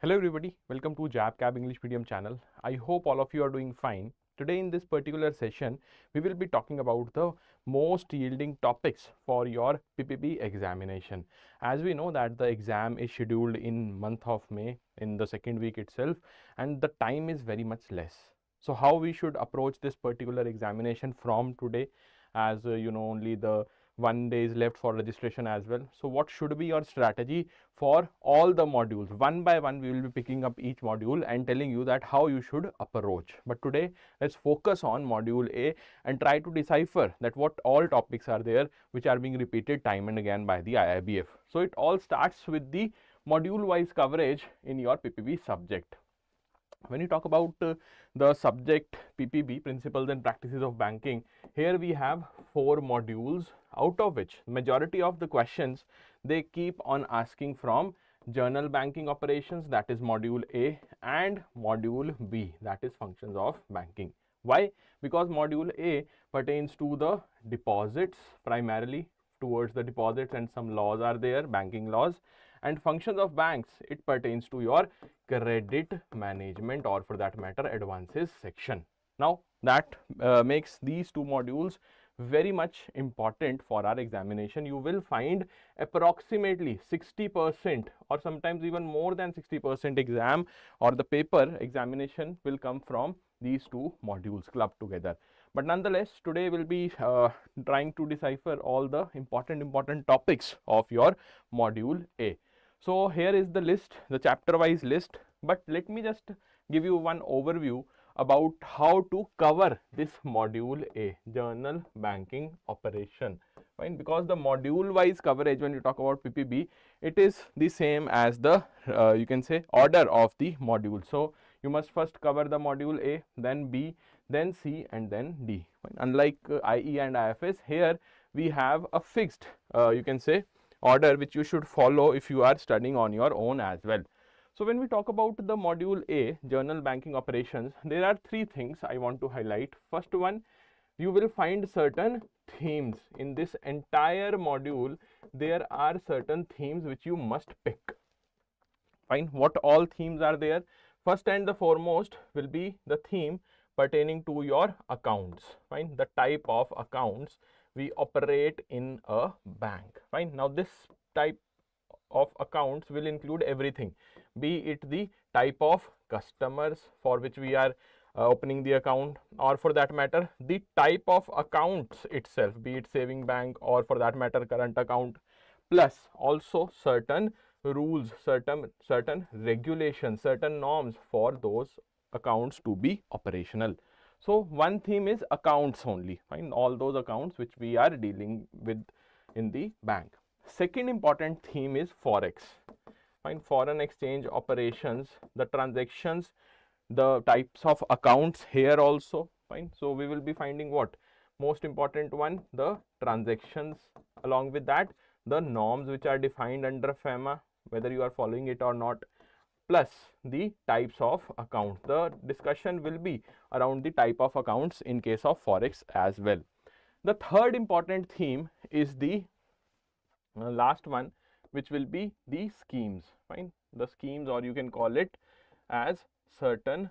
Hello everybody, welcome to JAIIB PPB English Medium channel. I hope all of you are doing fine. Today in this particular session, we will be talking about the most yielding topics for your PPB examination. As we know that the exam is scheduled in month of May in the second week itself, and the time is very much less. So how we should approach this particular examination from today, as only the 1 day is left for registration as well. So what should be your strategy for all the modules? One by one we will be picking up each module and telling you that how you should approach. But today let's focus on module A and try to decipher that what all topics are there which are being repeated time and again by the IIBF. So it all starts with the module wise coverage in your PPB subject. When you talk about the subject PPB, Principles and Practices of Banking, here we have 4 modules, out of which majority of the questions they keep on asking from Journal Banking Operations, that is module A, and module B, that is Functions of Banking. Why? Because module A pertains to the deposits, primarily towards the deposits, and some laws are there, banking laws, and functions of banks, it pertains to your credit management, or for that matter advances section. Now that makes these 2 modules very much important for our examination. You will find approximately 60% or sometimes even more than 60% exam or the paper examination will come from these 2 modules clubbed together. But nonetheless, today we'll be trying to decipher all the important topics of your module A. So here is the list, the chapter wise list, but let me just give you one overview about how to cover this module A, Journal Banking Operation. Fine, because the module wise coverage, when you talk about PPB, it is the same as the you can say order of the module. So you must first cover the module A, then B, then C, and then D. Fine. Unlike IE and IFS, here we have a fixed you can say order which you should follow if you are studying on your own as well. So when we talk about the module A, Journal Banking Operations, there are 3 things I want to highlight. First one, you will find certain themes in this entire module. There are certain themes which you must pick. Fine, what all themes are there? First and the foremost will be the theme pertaining to your accounts. Fine, the type of accounts we operate in a bank. Fine, now this type of accounts will include everything, be it the type of customers for which we are opening the account, or for that matter the type of accounts itself, be it saving bank or for that matter current account, plus also certain rules, certain regulations, certain norms for those accounts to be operational. So one theme is accounts only, fine, all those accounts which we are dealing with in the bank. Second important theme is forex, fine, foreign exchange operations, the transactions, the types of accounts here also, fine. So we will be finding what most important one, the transactions, along with that the norms which are defined under FEMA, whether you are following it or not, plus the types of accounts. The discussion will be around the type of accounts in case of forex as well. The third important theme is the last one, which will be the schemes, fine, the schemes, or you can call it as certain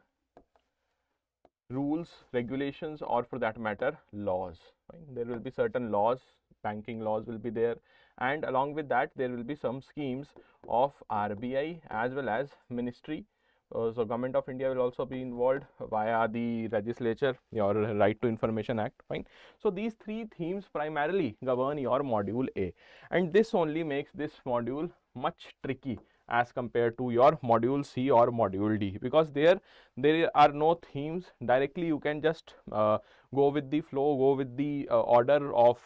rules, regulations, or for that matter laws. Fine. There will be certain laws, banking laws will be there, and along with that there will be some schemes of RBI as well as ministry. So Government of India will also be involved via the legislature, your Right to Information Act. Fine. So these 3 themes primarily govern your module A, and this only makes this module much tricky as compared to your module C or module D, because there are no themes directly. You can just go with the flow, go with the order of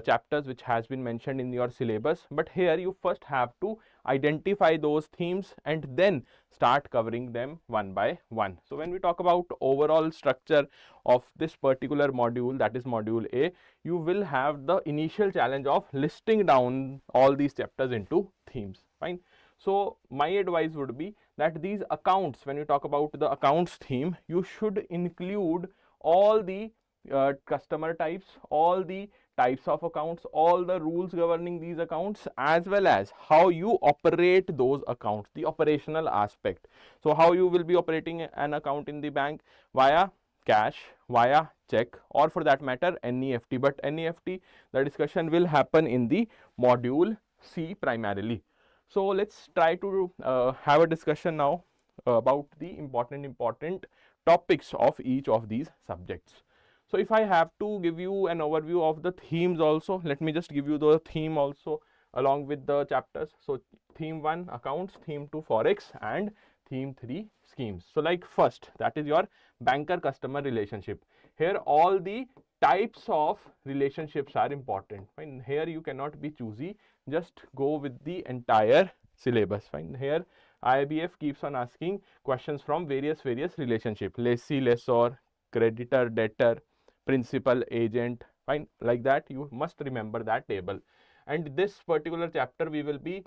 chapters which has been mentioned in your syllabus, but here you first have to identify those themes and then start covering them one by one. So when we talk about overall structure of this particular module, that is module A, you will have the initial challenge of listing down all these chapters into themes. Fine. So my advice would be that these accounts, when you talk about the accounts theme, you should include all the customer types, all the types of accounts, all the rules governing these accounts, as well as how you operate those accounts, the operational aspect. So how you will be operating an account in the bank via cash, via check, or for that matter NEFT. But NEFT, the discussion will happen in the module C primarily. So let's try to have a discussion now about the important topics of each of these subjects. So if I have to give you an overview of the themes also, let me just give you the theme also along with the chapters. So theme 1 accounts, theme 2 forex, and theme 3 schemes. So like first, that is your banker customer relationship. Here all the types of relationships are important. Fine. Here you cannot be choosy, just go with the entire syllabus. Fine. Here IIBF keeps on asking questions from various relationship, lessee, lessor, creditor, debtor, principal, agent. Fine. Like that you must remember that table. And this particular chapter we will be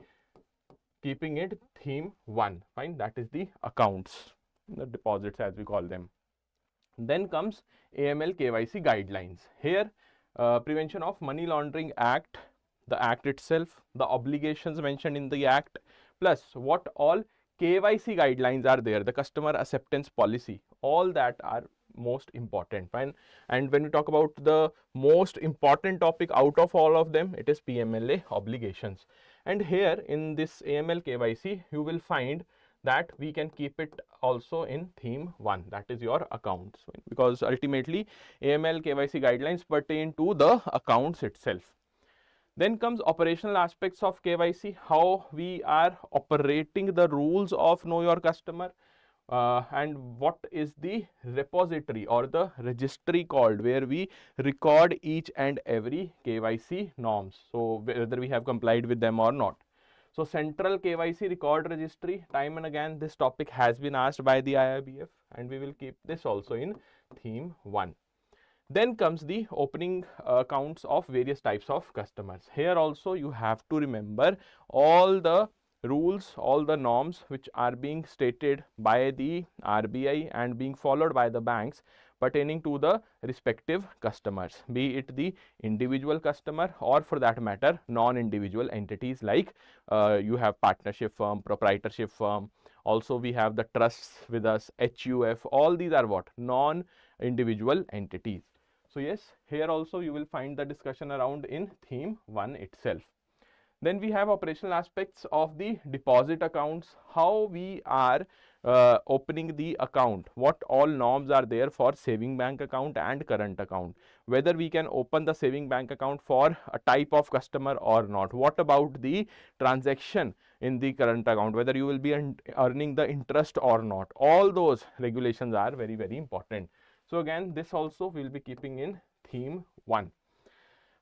keeping it theme 1. Fine. That is the accounts, the deposits as we call them. Then comes AML KYC guidelines. Here Prevention of Money Laundering Act, the act itself, the obligations mentioned in the act, plus what all KYC guidelines are there, the customer acceptance policy, all that are most important. Fine. And when we talk about the most important topic out of all of them, it is PMLA obligations. And here in this AML KYC you will find that we can keep it also in theme 1, that is your accounts, because ultimately AML KYC guidelines pertain to the accounts itself. Then comes operational aspects of KYC, how we are operating the rules of know your customer, and what is the repository or the registry called where we record each and every KYC norms, so whether we have complied with them or not. So central KYC record registry, time and again this topic has been asked by the IIBF, and we will keep this also in theme 1. Then comes the opening accounts of various types of customers. Here also you have to remember all the rules, all the norms which are being stated by the RBI and being followed by the banks pertaining to the respective customers, be it the individual customer or for that matter non-individual entities, like you have partnership firm, proprietorship firm, also we have the trusts with us, HUF, all these are what? Non-individual entities. So yes, here also you will find the discussion around in theme 1 itself. Then we have operational aspects of the deposit accounts, how we are opening the account, what all norms are there for saving bank account and current account, whether we can open the saving bank account for a type of customer or not, what about the transaction in the current account, whether you will be earning the interest or not, all those regulations are very important. So again this also we will be keeping in theme 1.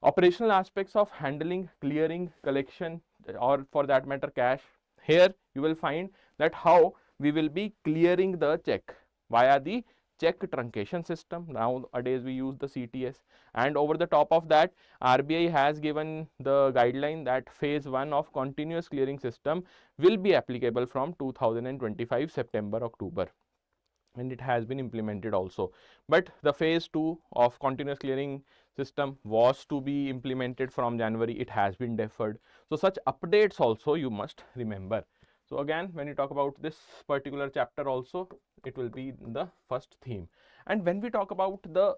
Operational aspects of handling, clearing, collection, or for that matter cash. Here you will find that how we will be clearing the check via the check truncation system. Nowadays we use the CTS, and over the top of that RBI has given the guideline that phase 1 of continuous clearing system will be applicable from 2025 September October, and it has been implemented also. But the phase 2 of continuous clearing system was to be implemented from January, it has been deferred. So such updates also you must remember. So again when you talk about this particular chapter also, it will be the first theme. And when we talk about the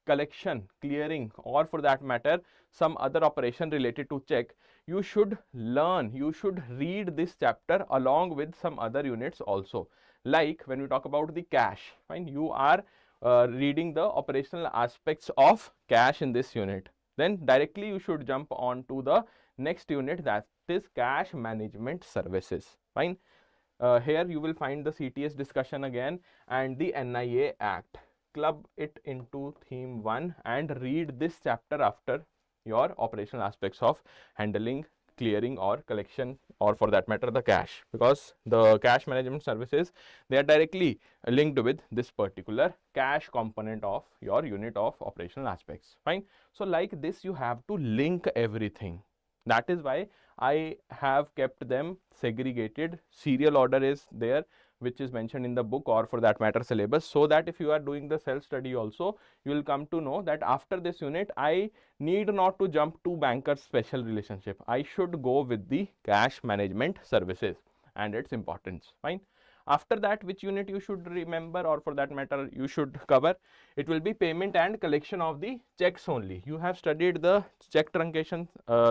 collection, clearing, or for that matter some other operation related to check, you should learn, you should read this chapter along with some other units also. Like when we talk about the cash, fine, you are reading the operational aspects of cash in this unit. Then directly you should jump on to the next unit, that is cash management services. Fine. Here you will find the CTS discussion again and the NIA Act. Club it into theme 1 and read this chapter after your operational aspects of handling, clearing or collection, or for that matter the cash, because the cash management services, they are directly linked with this particular cash component of your unit of operational aspects. Fine. So like this you have to link everything. That is why I have kept them segregated. Serial order is there which is mentioned in the book or for that matter syllabus, so that if you are doing the self study also, you will come to know that after this unit I need not to jump to bankers special relationship. I should go with the cash management services and its importance. Fine. After that, which unit you should remember or for that matter you should cover? It will be payment and collection of the checks only. You have studied the check truncation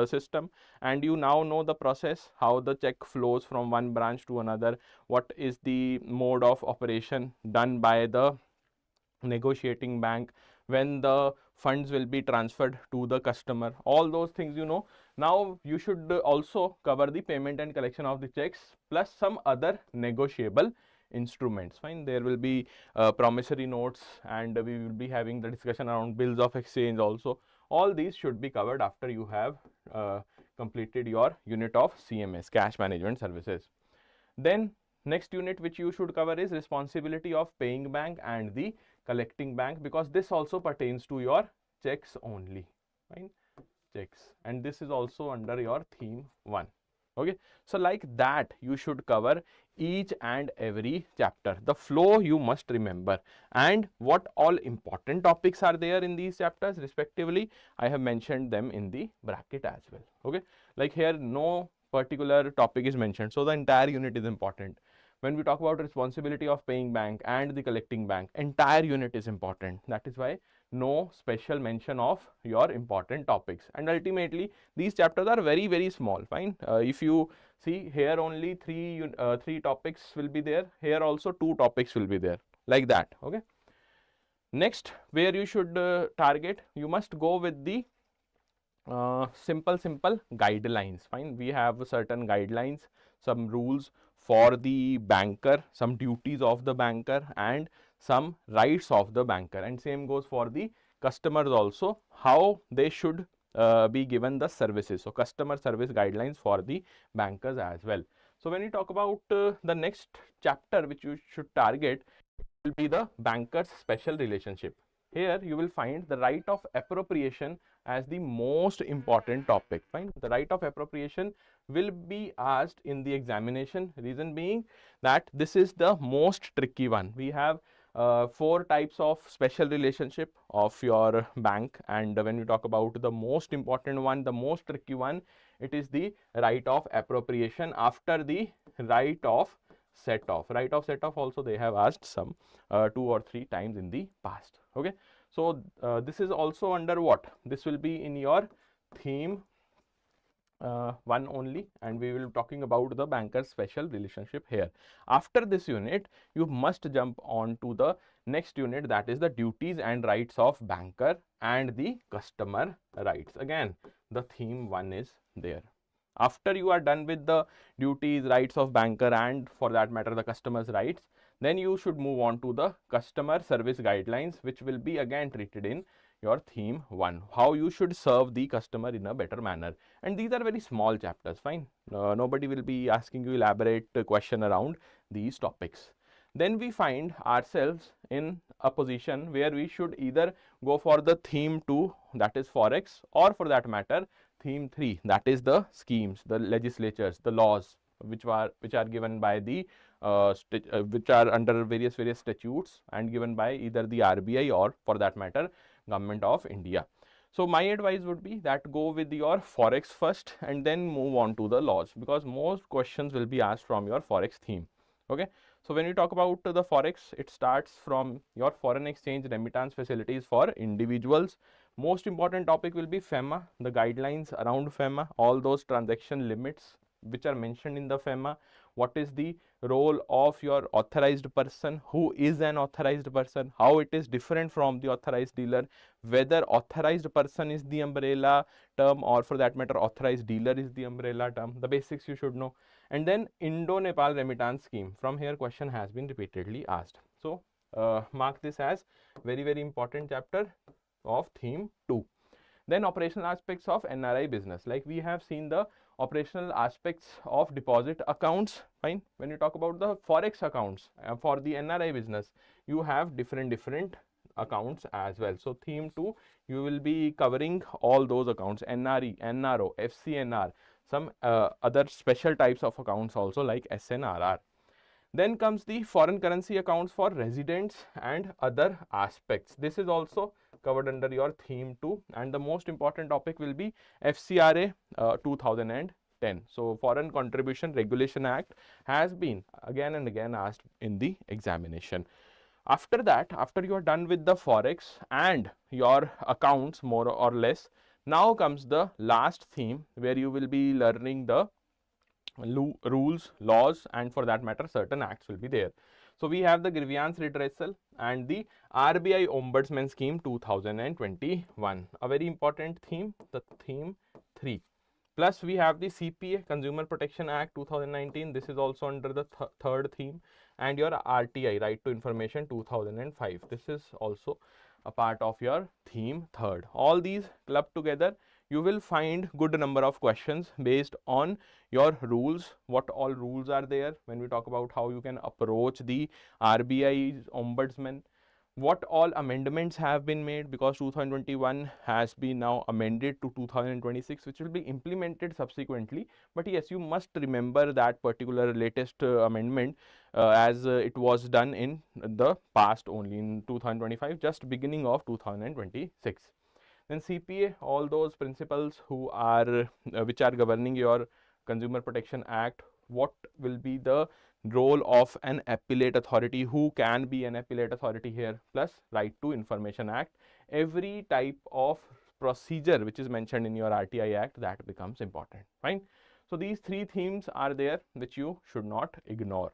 system, and you now know the process, how the check flows from one branch to another, what is the mode of operation done by the negotiating bank, when the funds will be transferred to the customer, all those things you know. Now you should also cover the payment and collection of the checks plus some other negotiable instruments. Fine. There will be promissory notes, and we will be having the discussion around bills of exchange also. All these should be covered after you have completed your unit of CMS, cash management services. Then next unit which you should cover is responsibility of paying bank and the collecting bank, because this also pertains to your checks only. Fine. Checks, and this is also under your theme 1. Okay, so like that you should cover each and every chapter. The flow you must remember, and what all important topics are there in these chapters respectively, I have mentioned them in the bracket as well. Okay, like here no particular topic is mentioned, so the entire unit is important. When we talk about responsibility of paying bank and the collecting bank, entire unit is important. That is why no special mention of your important topics, and ultimately these chapters are very small. Fine. If you see here, only three topics will be there. Here also 2 topics will be there, like that. Okay. Next, where you should target, you must go with the simple guidelines. Fine. We have certain guidelines, some rules for the banker, some duties of the banker and some rights of the banker, and same goes for the customers also, how they should be given the services. So customer service guidelines for the bankers as well. So when you talk about the next chapter which you should target, will be the bankers special relationship. Here you will find the right of appropriation as the most important topic. Fine. The right of appropriation will be asked in the examination, reason being that this is the most tricky one. We have 4 types of special relationship of your bank, and when you talk about the most important one, the most tricky one, it is the right of appropriation after the right of set off. Right of set off also they have asked some 2 or 3 times in the past. Okay. So this is also under what? This will be in your theme 1 only, and we will be talking about the banker special relationship here. After this unit, you must jump on to the next unit, that is the duties and rights of banker and the customer rights. Again, the theme 1 is there. After you are done with the duties, rights of banker and for that matter the customer's rights, then you should move on to the customer service guidelines, which will be again treated in your theme 1, how you should serve the customer in a better manner. And these are very small chapters. Fine. Nobody will be asking you elaborate question around these topics. Then we find ourselves in a position where we should either go for the theme 2, that is forex, or for that matter theme 3, that is the schemes, the legislatures, the laws which are given by the which are under various statutes and given by either the RBI or for that matter Government of India. So my advice would be that go with your forex first and then move on to the laws, because most questions will be asked from your forex theme. Okay. So when you talk about the forex, it starts from your foreign exchange remittance facilities for individuals. Most important topic will be FEMA, the guidelines around FEMA, all those transaction limits which are mentioned in the FEMA. What is the role of your authorized person, who is an authorized person, how it is different from the authorized dealer, whether authorized person is the umbrella term or for that matter authorized dealer is the umbrella term. The basics you should know. And then Indo-Nepal remittance scheme, from here question has been repeatedly asked. So mark this as very important chapter of theme 2. Then operational aspects of NRI business, like we have seen the operational aspects of deposit accounts. Fine. When you talk about the forex accounts for the NRI business, you have different accounts as well. So theme 2, you will be covering all those accounts, NRE, NRO, FCNR, some other special types of accounts also like SNRR. Then comes the foreign currency accounts for residents and other aspects. This is also covered under your theme 2, and the most important topic will be FCRA 2010. So Foreign Contribution Regulation Act has been again and again asked in the examination. After that, after you are done with the forex and your accounts more or less, now comes the last theme where you will be learning the rules, laws, and for that matter certain acts will be there. So we have the grievance redressal and the RBI Ombudsman Scheme 2021, a very important theme, the theme 3. Plus we have the CPA, Consumer Protection Act 2019. This is also under the third theme, and your RTI, Right to Information 2005. This is also a part of your theme 3rd. All these clubbed together, you will find good number of questions based on your rules, what all rules are there when we talk about how you can approach the RBI's ombudsman, what all amendments have been made, because 2021 has been now amended to 2026, which will be implemented subsequently. But yes, you must remember that particular latest amendment as it was done in the past only in 2025, just beginning of 2026. Then CPA, all those principles who are which are governing your Consumer Protection Act, what will be the role of an appellate authority, who can be an appellate authority here, plus Right to Information Act, every type of procedure which is mentioned in your RTI Act, that becomes important. Fine. So these 3 themes are there which you should not ignore.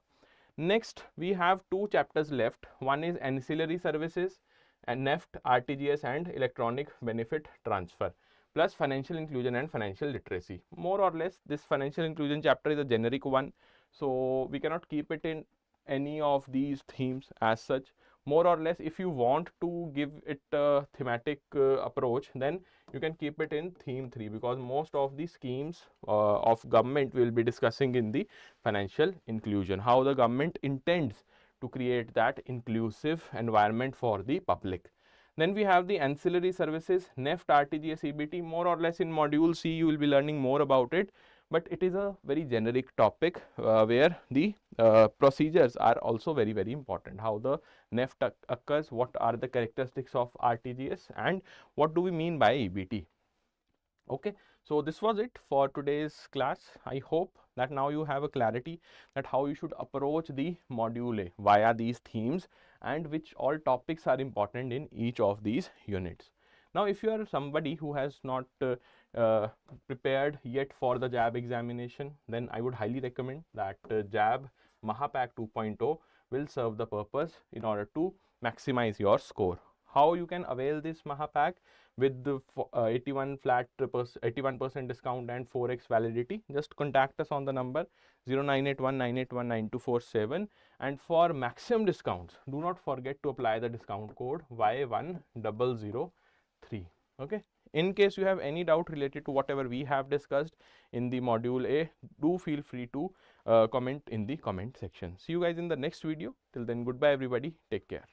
Next, we have 2 chapters left. One is ancillary services and NEFT, RTGS and electronic benefit transfer, plus financial inclusion and financial literacy. More or less this financial inclusion chapter is a generic one, so we cannot keep it in any of these themes as such. More or less, if you want to give it a thematic approach, then you can keep it in theme 3, because most of the schemes of government will be discussing in the financial inclusion, how the government intends to create that inclusive environment for the public. Then we have the ancillary services, NEFT, RTGS, EBT. More or less in module C you will be learning more about it, but it is a very generic topic where the procedures are also very important. How the NEFT occurs, what are the characteristics of RTGS, and what do we mean by EBT. Okay, so this was it for today's class. I hope that now you have a clarity that how you should approach the module A via these themes, and which all topics are important in each of these units. Now, if you are somebody who has not prepared yet for the JAIIB examination, then I would highly recommend that JAIIB Mahapack 2.0 will serve the purpose in order to maximize your score. How you can avail this Mahapack? With the 81% discount and 4x validity, just contact us on the number 098198192447, and for maximum discounts, do not forget to apply the discount code Y1003. Okay. In case you have any doubt related to whatever we have discussed in the module A, do feel free to comment in the comment section. See you guys in the next video. Till then, goodbye everybody. Take care.